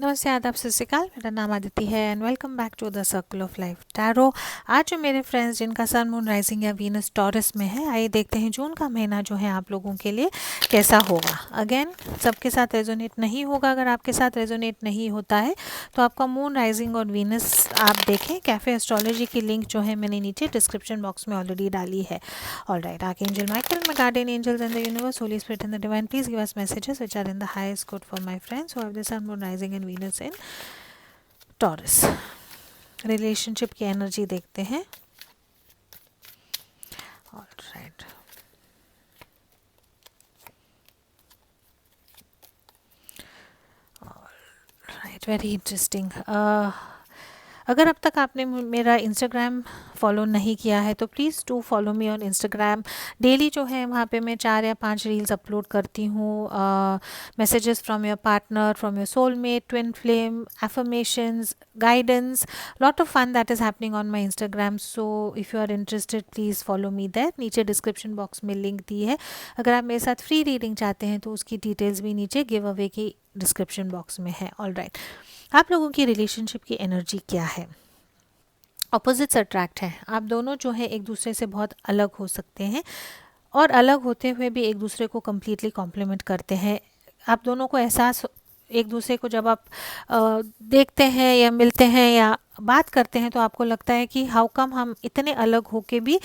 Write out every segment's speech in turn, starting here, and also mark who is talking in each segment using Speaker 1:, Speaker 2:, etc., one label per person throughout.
Speaker 1: नमस्ते, आदाब, सत श्री अकाल। मेरा नाम आदिति है and welcome back to the circle of life tarot. आज जो मेरे फ्रेंड्स जिनका सन मून राइजिंग या वीनस टॉरस में है, आइए देखते हैं जून का महीना जो है आप लोगों के लिए कैसा होगा। अगेन सबके साथ रेजोनेट नहीं होगा। अगर आपके साथ रेजोनेट नहीं होता है तो आपका मून राइजिंग और वीनस आप देखें। कैफे एस्ट्रोलॉजी की लिंक जो है मैंने नीचे डिस्क्रिप्शन बॉक्स में ऑलरेडी डाली है। Alright, archangel Michael, my guardian angels and the universe, Holy Spirit and the divine, please give us messages which are in the highest good for my friends who have the sun, moon, rising and Venus in Taurus. Relationship की energy देखते हैं। Alright, alright, very interesting. अगर अब तक आपने मेरा Instagram follow नहीं किया है तो please do follow me on Instagram. Daily जो है वहाँ पे मैं 4 या 5 रील्स अपलोड करती हूँ। Messages from your partner, from your soulmate, twin flame, affirmations, guidance, lot of fun that is happening on my Instagram. So if you are interested please follow me there. नीचे description box में link दी है। अगर आप मेरे साथ free reading चाहते हैं तो उसकी डिटेल्स भी नीचे गिव अवे की डिस्क्रिप्शन बॉक्स में है। ऑलराइट, आप लोगों की रिलेशनशिप की एनर्जी क्या है? ऑपोजिट्स अट्रैक्ट हैं। आप दोनों जो है एक दूसरे से बहुत अलग हो सकते हैं और अलग होते हुए भी एक दूसरे को कम्प्लीटली कॉम्प्लीमेंट करते हैं। आप दोनों को एहसास एक दूसरे को जब आप देखते हैं या मिलते हैं या बात करते हैं तो आपको लगता है कि हाउ कम हम इतने अलग होके भी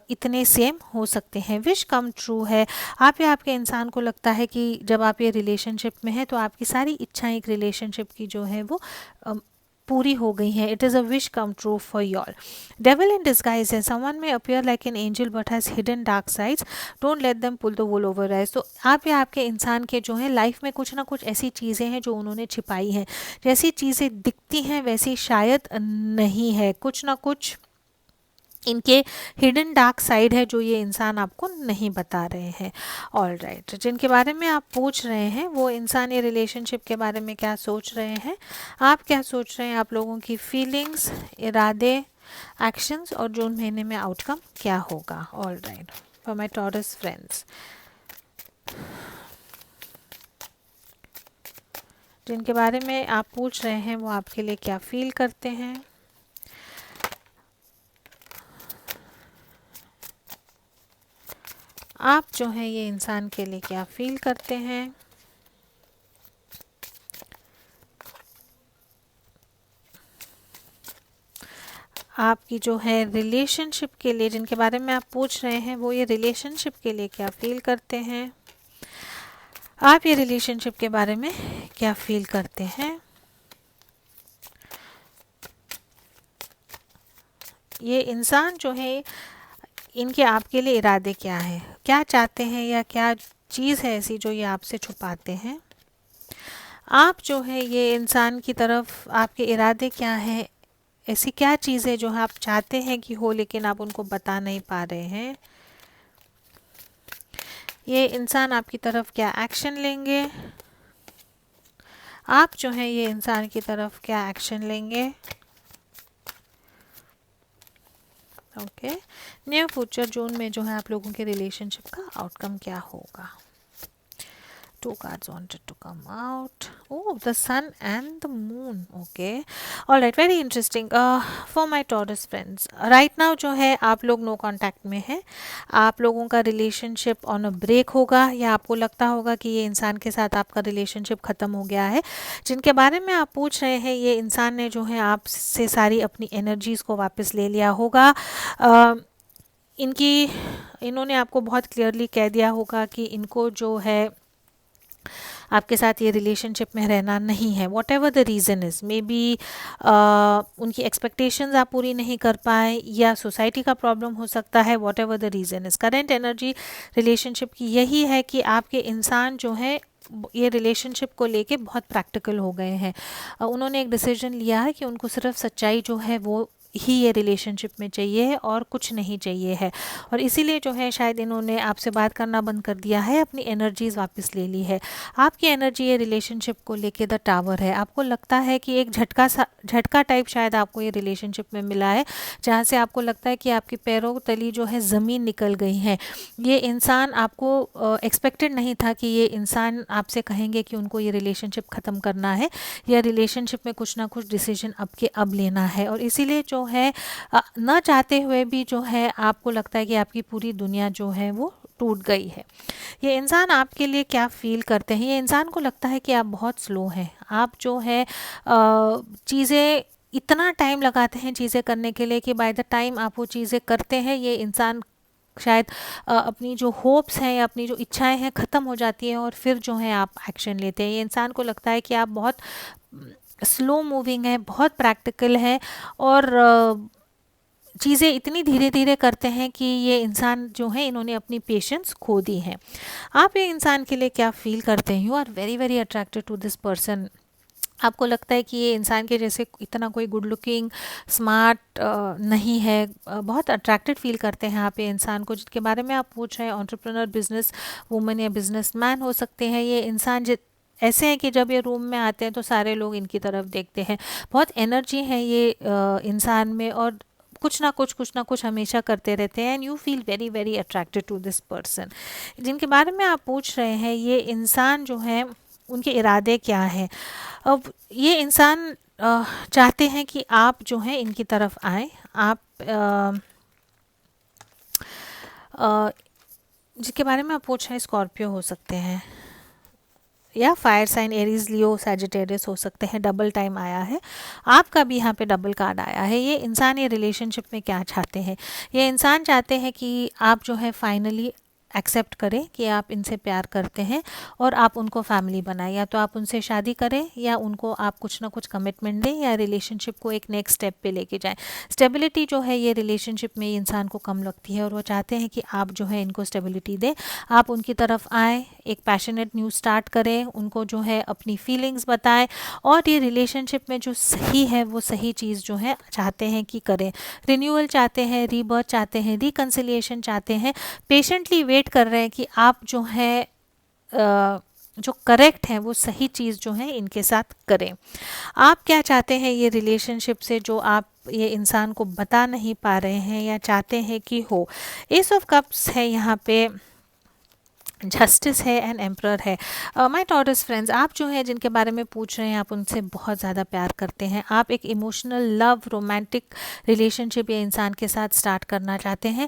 Speaker 1: इतने सेम हो सकते हैं। विश कम ट्रू है। आप या आपके इंसान को लगता है कि जब आप ये रिलेशनशिप में हैं तो आपकी सारी इच्छाएं एक रिलेशनशिप की जो है वो पूरी हो गई हैं। It is a wish come true for your. Devil in disguise है। Someone may appear like an angel but has hidden dark sides. Don't let them pull the wool over eyes. तो आप या आपके इंसान के जो है लाइफ में कुछ ना कुछ ऐसी चीज़ें हैं जो उन्होंने छिपाई हैं। जैसी चीज़ें दिखती हैं वैसी शायद नहीं है। कुछ ना कुछ इनके हिडन डार्क साइड है जो ये इंसान आपको नहीं बता रहे हैं। ऑलराइट, जिनके बारे में आप पूछ रहे हैं वो इंसान ये रिलेशनशिप के बारे में क्या सोच रहे हैं, आप क्या सोच रहे हैं, आप लोगों की फीलिंग्स, इरादे, एक्शंस और जून महीने में आउटकम क्या होगा। Alright, for my Taurus friends, जिनके बारे में आप पूछ रहे हैं वो आपके लिए क्या फील करते हैं। आप जो है ये इंसान के लिए क्या फील करते हैं। आपकी जो है रिलेशनशिप के लिए, जिनके बारे में आप पूछ रहे हैं वो ये रिलेशनशिप के लिए क्या फील करते हैं। आप ये रिलेशनशिप के बारे में क्या फील करते हैं। ये इंसान जो है इनके आपके लिए इरादे क्या है, क्या चाहते हैं या क्या चीज़ है ऐसी जो ये आपसे छुपाते हैं। आप जो है ये इंसान की तरफ आपके इरादे क्या हैं, ऐसी क्या चीज़ है जो आप चाहते हैं कि हो लेकिन आप उनको बता नहीं पा रहे हैं। ये इंसान आपकी तरफ क्या एक्शन लेंगे, आप जो है ये इंसान की तरफ क्या एक्शन लेंगे। ओके, नियर फ्यूचर जून में जो है आप लोगों के रिलेशनशिप का आउटकम क्या होगा। Two cards wanted to come out. Oh, the sun and the moon. Okay. All right. Very interesting. For my Taurus friends, right now जो है आप लोग नो कांटेक्ट में हैं। आप लोगों का रिलेशनशिप ऑन अ ब्रेक होगा या आपको लगता होगा कि ये इंसान के साथ आपका रिलेशनशिप ख़त्म हो गया है। जिनके बारे में आप पूछ रहे हैं ये इंसान ने जो है आपसे सारी अपनी एनर्जीज़ को वापस ले लिया होगा। इन्होंने आपको बहुत क्लियरली कह दिया होगा कि इनको जो है आपके साथ ये रिलेशनशिप में रहना नहीं है। What ever the reason is, may be उनकी एक्सपेक्टेशंस आप पूरी नहीं कर पाए या सोसाइटी का प्रॉब्लम हो सकता है। What ever the reason is, current energy relationship की यही है कि आपके इंसान जो है ये रिलेशनशिप को लेके बहुत प्रैक्टिकल हो गए हैं। उन्होंने एक डिसीजन लिया है कि उनको सिर्फ सच्चाई जो है वो ही ये रिलेशनशिप में चाहिए है और कुछ नहीं चाहिए है। और इसीलिए जो है शायद इन्होंने आपसे बात करना बंद कर दिया है, अपनी एनर्जीज वापस ले ली है। आपकी एनर्जी ये रिलेशनशिप को लेके द टावर है। आपको लगता है कि एक झटका टाइप शायद आपको ये रिलेशनशिप में मिला है, जहाँ से आपको लगता है कि आपके पैरों तली जो है ज़मीन निकल गई है। ये इंसान आपको एक्सपेक्टेड नहीं था कि ये इंसान आपसे कहेंगे कि उनको ये रिलेशनशिप ख़त्म करना है या रिलेशनशिप में कुछ ना कुछ डिसीजन अब लेना है। और इसीलिए जो है ना चाहते हुए भी जो है आपको लगता है कि आपकी पूरी दुनिया जो है वो टूट गई है। ये इंसान आपके लिए क्या फ़ील करते हैं, ये इंसान को लगता है कि आप बहुत स्लो हैं। आप जो है चीज़ें इतना टाइम लगाते हैं चीज़ें करने के लिए कि बाय द टाइम आप वो चीज़ें करते हैं ये इंसान शायद अपनी जो होप्स हैं या अपनी जो इच्छाएं हैं ख़त्म हो जाती हैं और फिर जो है आप एक्शन लेते हैं। ये इंसान को लगता है कि आप बहुत स्लो मूविंग है, बहुत प्रैक्टिकल है और चीज़ें इतनी धीरे धीरे करते हैं कि ये इंसान जो है इन्होंने अपनी पेशेंस खो दी है। आप ये इंसान के लिए क्या फील करते हैं? You are very very attracted to this person. आपको लगता है कि ये इंसान के जैसे इतना कोई गुड लुकिंग स्मार्ट नहीं है, बहुत अट्रैक्टेड फील करते हैं आप ये इंसान को जिसके बारे में आप पूछ रहे हैं। एंटरप्रेन्योर, बिजनेस वुमन या बिजनेसमैन हो सकते हैं। ये इंसान ऐसे हैं कि जब ये रूम में आते हैं तो सारे लोग इनकी तरफ देखते हैं। बहुत एनर्जी है ये इंसान में और कुछ ना कुछ हमेशा करते रहते हैं। And you feel very very attracted to this person. जिनके बारे में आप पूछ रहे हैं ये इंसान जो है उनके इरादे क्या हैं। अब ये इंसान चाहते हैं कि आप जो है इनकी तरफ आए। आप जिसके बारे में आप पूछ रहे हैं स्कॉर्पियो हो सकते हैं या फायर साइन एरीज, लियो, सैजिटेरियस हो सकते हैं। डबल टाइम आया है, आपका भी यहाँ पे डबल कार्ड आया है। ये इंसान ये रिलेशनशिप में क्या चाहते हैं? ये इंसान चाहते हैं कि आप जो है फाइनली एक्सेप्ट करें कि आप इनसे प्यार करते हैं और आप उनको फैमिली बनाएं। या तो आप उनसे शादी करें या उनको आप कुछ ना कुछ कमिटमेंट दें या रिलेशनशिप को एक नेक्स्ट स्टेप पे लेके जाएं। स्टेबिलिटी जो है ये रिलेशनशिप में इंसान को कम लगती है और वो चाहते हैं कि आप जो है इनको स्टेबिलिटी दें, आप उनकी तरफ आएँ, एक पैशनेट न्यू स्टार्ट करें, उनको जो है अपनी फीलिंग्स बताएं और ये रिलेशनशिप में जो सही है वो सही चीज़ जो है चाहते हैं कि करें। रिन्यूअल चाहते हैं, रीबर्थ चाहते हैं, रिकन्सिलिएशन चाहते हैं, पेशेंटली वेट कर रहे हैं कि आप जो है जो करेक्ट है वो सही चीज़ जो है इनके साथ करें। आप क्या चाहते हैं ये रिलेशनशिप से जो आप ये इंसान को बता नहीं पा रहे हैं या चाहते हैं कि हो? एस ऑफ कप्स है यहाँ पे, जस्टिस है एंड एम्परर है। माय टॉरस फ्रेंड्स, आप जो है जिनके बारे में पूछ रहे हैं आप उनसे बहुत ज़्यादा प्यार करते हैं। आप एक इमोशनल लव रोमांटिक रिलेशनशिप ये इंसान के साथ स्टार्ट करना चाहते हैं।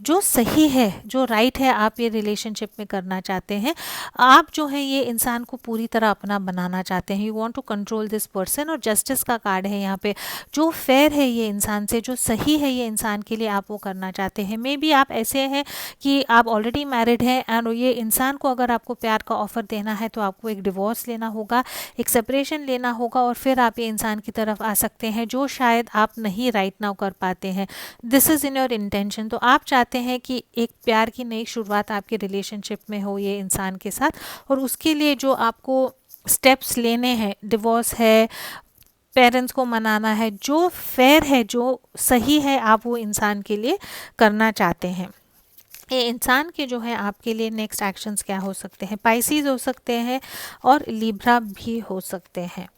Speaker 1: जो सही है, जो राइट है, आप ये रिलेशनशिप में करना चाहते हैं। आप जो है ये इंसान को पूरी तरह अपना बनाना चाहते हैं। You want to control this person और जस्टिस का कार्ड है यहाँ पे। जो फेयर है ये इंसान से, जो सही है ये इंसान के लिए, आप वो करना चाहते हैं। मे बी आप ऐसे हैं कि आप ऑलरेडी मैरिड हैं एंड ये इंसान को अगर आपको प्यार का ऑफर देना है तो आपको एक डिवोर्स लेना होगा, एक सेपरेशन लेना होगा और फिर आप ये इंसान की तरफ आ सकते हैं जो शायद आप नहीं राइट नाउ कर पाते हैं। This is in your intention. तो आप चाहते हैं कि एक प्यार की नई शुरुआत आपके रिलेशनशिप में हो ये इंसान के साथ और उसके लिए जो आपको स्टेप्स लेने हैं, डिवोर्स है, पेरेंट्स को मनाना है, जो फेयर है, जो सही है, आप वो इंसान के लिए करना चाहते हैं। ये इंसान के जो है आपके लिए नेक्स्ट एक्शंस क्या हो सकते हैं? पाइसीज हो सकते हैं और लिब्रा भी हो सकते हैं।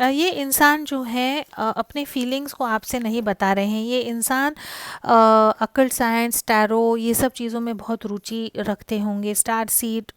Speaker 1: ये इंसान जो है अपने फीलिंग्स को आपसे नहीं बता रहे हैं। ये इंसान अकल्ट साइंस, टैरो, ये सब चीज़ों में बहुत रुचि रखते होंगे। स्टार सीड,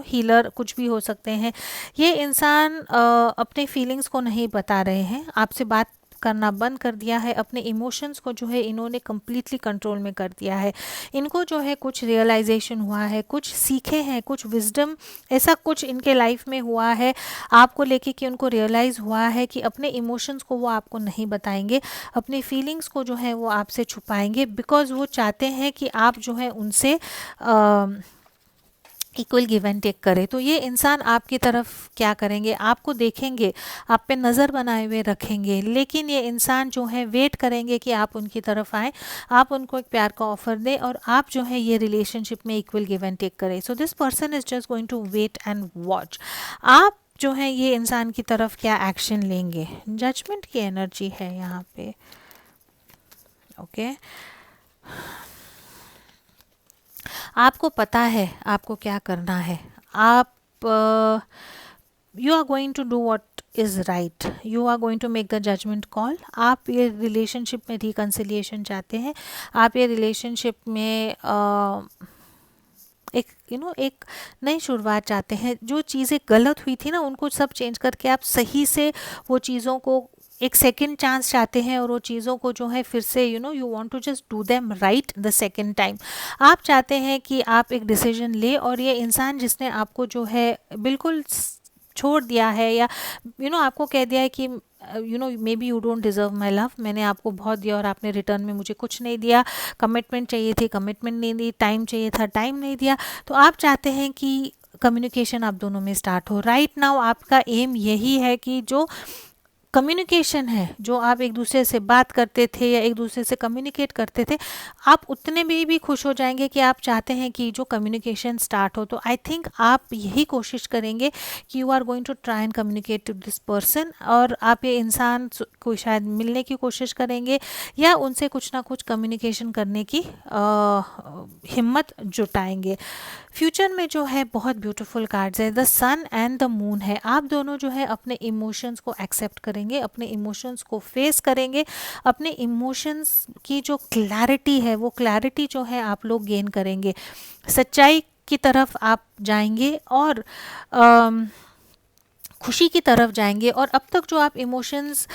Speaker 1: हीलर कुछ भी हो सकते हैं। ये इंसान अपने फीलिंग्स को नहीं बता रहे हैं, आपसे बात करना बंद कर दिया है। अपने इमोशंस को जो है इन्होंने कम्प्लीटली कंट्रोल में कर दिया है। इनको जो है कुछ रियलाइजेशन हुआ है, कुछ सीखे हैं, कुछ विजडम ऐसा कुछ इनके लाइफ में हुआ है आपको लेके कि उनको रियलाइज़ हुआ है कि अपने इमोशंस को वो आपको नहीं बताएंगे, अपने फीलिंग्स को जो है वो आपसे छुपाएंगे, बिकॉज वो चाहते हैं कि आप जो है उनसे इक्वल गिव एंड टेक करे। तो ये इंसान आपकी तरफ क्या करेंगे? आपको देखेंगे, आप पे नज़र बनाए हुए रखेंगे, लेकिन ये इंसान जो है वेट करेंगे कि आप उनकी तरफ आएँ, आप उनको एक प्यार का ऑफर दें और आप जो है ये रिलेशनशिप में इक्वल गिव एंड टेक करें। So this person is just going to wait and watch. आप जो है ये इंसान की तरफ क्या एक्शन लेंगे। जजमेंट की एनर्जी है यहाँ पे। ओके, आपको पता है आपको क्या करना है। आप you are going to do what is right, you are going to make the judgment call. आप ये रिलेशनशिप में रिकन्सिलिएशन चाहते हैं, आप ये रिलेशनशिप में एक एक नई शुरुआत चाहते हैं। जो चीज़ें गलत हुई थी ना उनको सब चेंज करके आप सही से वो चीज़ों को एक सेकंड चांस चाहते हैं, और वो चीज़ों को जो है फिर से you want to just do them right the second time. आप चाहते हैं कि आप एक डिसीजन ले, और ये इंसान जिसने आपको जो है बिल्कुल छोड़ दिया है, या आपको कह दिया है कि may be you don't deserve my love, मैंने आपको बहुत दिया और आपने रिटर्न में मुझे कुछ नहीं दिया। कमिटमेंट चाहिए थी, कमिटमेंट नहीं दी। टाइम चाहिए था, टाइम नहीं दिया। तो आप चाहते हैं कि कम्युनिकेशन आप दोनों में स्टार्ट हो। राइट नाउ आपका एम यही है कि जो कम्युनिकेशन है, जो आप एक दूसरे से बात करते थे या एक दूसरे से कम्युनिकेट करते थे, आप उतने में भी खुश हो जाएंगे कि आप चाहते हैं कि जो कम्युनिकेशन स्टार्ट हो। तो आई थिंक आप यही कोशिश करेंगे कि you are going to try and communicate to this person, और आप ये इंसान को शायद मिलने की कोशिश करेंगे या उनसे कुछ ना कुछ कम्युनिकेशन करने की हिम्मत जुटाएंगे। फ्यूचर में जो है बहुत ब्यूटीफुल कार्ड्स है, the sun and the moon है। आप दोनों जो है अपने इमोशंस को एक्सेप्ट करेंगे, अपने इमोशंस को फेस करेंगे, अपने इमोशंस की जो क्लैरिटी है वो क्लैरिटी जो है आप लोग गेन करेंगे, सच्चाई की तरफ आप जाएंगे और खुशी की तरफ जाएंगे। और अब तक जो आप इमोशंस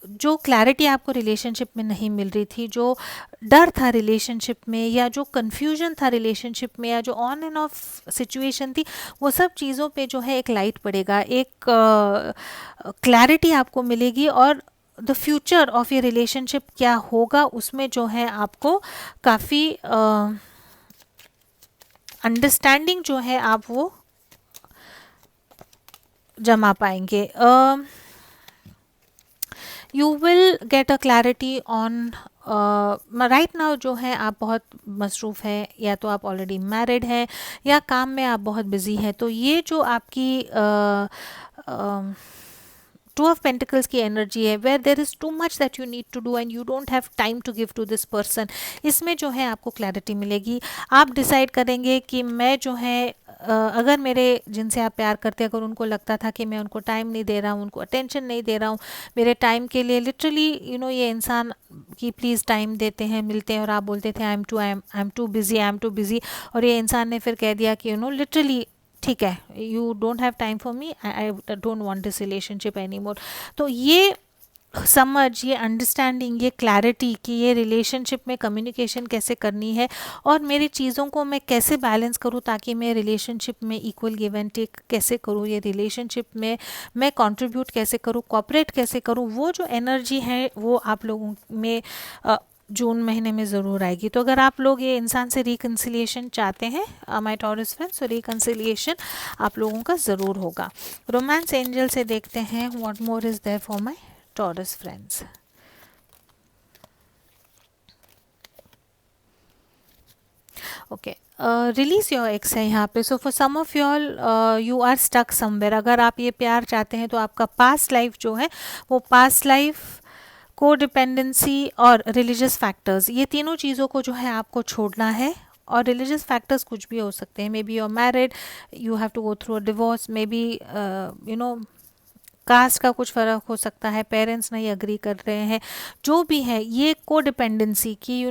Speaker 1: जो क्लैरिटी आपको रिलेशनशिप में नहीं मिल रही थी, जो डर था रिलेशनशिप में, या जो कन्फ्यूजन था रिलेशनशिप में, या जो ऑन एंड ऑफ सिचुएशन थी, वो सब चीज़ों पे जो है एक लाइट पड़ेगा, एक क्लैरिटी आपको मिलेगी, और द फ्यूचर ऑफ ये रिलेशनशिप क्या होगा उसमें जो है आपको काफ़ी अंडरस्टैंडिंग जो है आप वो जमा पाएंगे। You will get a clarity on right now जो है आप बहुत मसरूफ़ है, या तो आप ऑलरेडी मैरिड हैं या काम में आप बहुत बिजी हैं। तो ये जो आपकी टू ऑफ पेंटिकल्स की एनर्जी है, where there is too much that you need to do and you don't have time to give to this person, इसमें जो है आपको क्लैरिटी मिलेगी। आप डिसाइड करेंगे कि मैं जो है अगर मेरे जिनसे आप प्यार करते हैं, अगर उनको लगता था कि मैं उनको टाइम नहीं दे रहा हूँ, उनको अटेंशन नहीं दे रहा हूँ, मेरे टाइम के लिए लिटरली ये इंसान कि प्लीज़ टाइम देते हैं, मिलते हैं, और आप बोलते थे आई एम टू बिज़ी, और ये इंसान ने फिर कह दिया कि लिटरली ठीक है, you don't have time for me, I don't want this relationship any more. तो ये समझ, ये अंडरस्टैंडिंग, ये क्लैरिटी कि ये रिलेशनशिप में कम्युनिकेशन कैसे करनी है, और मेरी चीज़ों को मैं कैसे बैलेंस करूँ ताकि मैं रिलेशनशिप में इक्वल गिव एंड टेक कैसे करूँ, ये रिलेशनशिप में मैं कंट्रीब्यूट कैसे करूँ, कोऑपरेट कैसे करूँ, वो जो एनर्जी है वो आप लोगों में जून महीने में ज़रूर आएगी। तो अगर आप लोग ये इंसान से रिकन्सिलिएशन चाहते हैं माय टॉरस फ्रेंड्स, तो रिकन्सिलिएशन आप लोगों का ज़रूर होगा। रोमांस एंजल से देखते हैं what more is there for my Taurus friends. Okay, release your ex है यहाँ पे। So for some of your you are stuck somewhere. अगर आप ये प्यार चाहते हैं तो आपका पास्ट लाइफ जो है वो पास्ट लाइफ, कोडिपेंडेंसी और रिलीजियस फैक्टर्स, ये तीनों चीज़ों को जो है आपको छोड़ना है। और रिलीजियस फैक्टर्स कुछ भी हो सकते हैं, maybe you are married, you have to go through a divorce, maybe caste का कुछ फ़र्क हो सकता है, पेरेंट्स नहीं अग्री कर रहे हैं, जो भी है ये कोडिपेंडेंसी की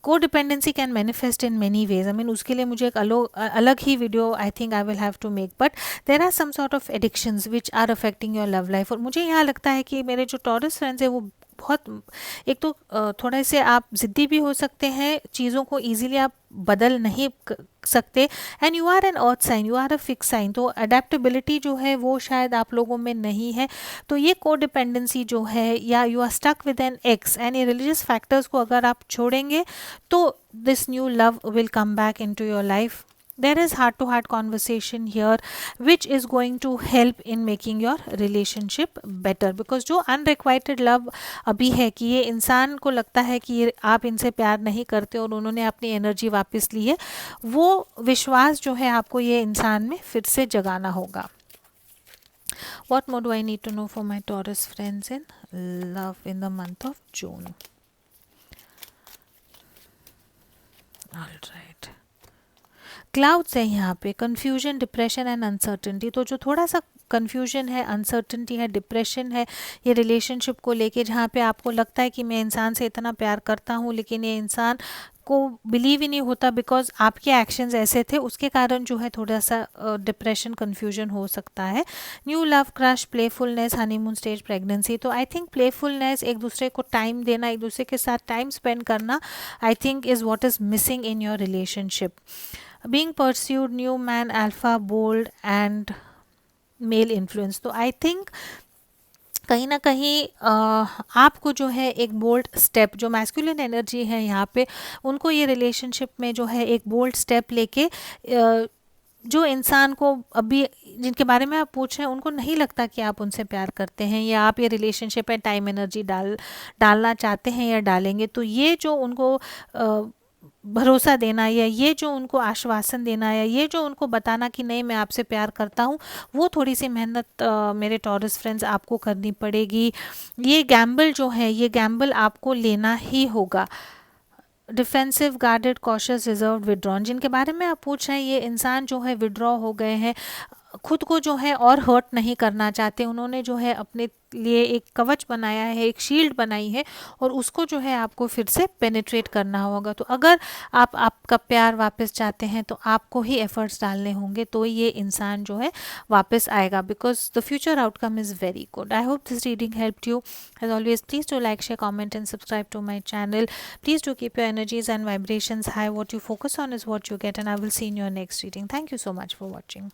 Speaker 1: codependency can manifest in many ways. I mean उसके लिए मुझे एक अलग ही video I think I will have to make, but there are some sort of addictions which are affecting your love life. और मुझे यहाँ लगता है कि मेरे जो टॉरस फ्रेंड्स है वो बहुत, एक तो थोड़े से आप ज़िद्दी भी हो सकते हैं, चीज़ों को ईजिली आप बदल नहीं सकते, and you are an earth sign, you are a fix sign, तो अडेप्टेबिलिटी जो है वो शायद आप लोगों में नहीं है। तो ये कोडिपेंडेंसी जो है, या you are stuck with an ex, and ये रिलीजियस फैक्टर्स को अगर आप छोड़ेंगे तो this new love will come back in to your life there is heart to heart conversation here which is going to help in making your relationship better, because जो unrequited love अभी है कि ये इंसान को लगता है कि ये आप इनसे प्यार नहीं करते और उन्होंने अपनी एनर्जी वापस ली है, वो विश्वास जो है आपको ये इंसान में फिर से जगाना होगा. What more do I need to know for my Taurus friends in love in the month of June? All right. Clouds है यहाँ पे, कन्फ्यूजन, डिप्रेशन एंड अनसर्टनिटी. तो जो थोड़ा सा कन्फ्यूजन है, अनसर्टनिटी है, डिप्रेशन है ये रिलेशनशिप को लेके, जहाँ पे आपको लगता है कि मैं इंसान से इतना प्यार करता हूँ लेकिन ये इंसान को बिलीव ही नहीं होता बिकॉज आपके एक्शंस ऐसे थे, उसके कारण जो है थोड़ा सा डिप्रेशन, कन्फ्यूजन हो सकता है. New love, crush, playfulness, honeymoon stage, pregnancy. तो आई थिंक प्लेफुलनेस, एक दूसरे को टाइम देना, एक दूसरे के साथ टाइम स्पेंड करना, I think is what is missing in your relationship. being pursued, new man, alpha, bold and male influence. तो आई थिंक कहीं ना कहीं आपको जो है एक बोल्ड स्टेप, जो मैस्कुलिन एनर्जी है यहाँ पे, उनको ये रिलेशनशिप में जो है एक बोल्ड स्टेप लेके जो इंसान को अभी जिनके बारे में आप पूछ रहे हैं उनको नहीं लगता कि आप उनसे प्यार करते हैं या आप ये रिलेशनशिप में टाइम एनर्जी डालना चाहते हैं या डालेंगे, तो ये जो उनको भरोसा देना या ये जो उनको आश्वासन देना या ये जो उनको बताना कि नहीं मैं आपसे प्यार करता हूँ, वो थोड़ी सी मेहनत मेरे टॉरस फ्रेंड्स आपको करनी पड़ेगी. ये गैम्बल जो है, ये गैम्बल आपको लेना ही होगा. Defensive, guarded, cautious, reserve, withdrawn. जिनके बारे में आप पूछ रहे हैं ये इंसान जो है विड्रॉ हो गए हैं, खुद को जो है और हर्ट नहीं करना चाहते. उन्होंने जो है अपने लिए एक कवच बनाया है, एक शील्ड बनाई है और उसको जो है आपको फिर से पेनिट्रेट करना होगा. तो अगर आप आपका प्यार वापस चाहते हैं तो आपको ही एफर्ट्स डालने होंगे, तो ये इंसान जो है वापस आएगा, because the future outcome is very good. I hope this reading helped you. As always please do like, share, comment and subscribe to my channel. Please do keep your energies and vibrations high. What you focus on is what you get, and I will see in your next reading. Thank you so much for watching.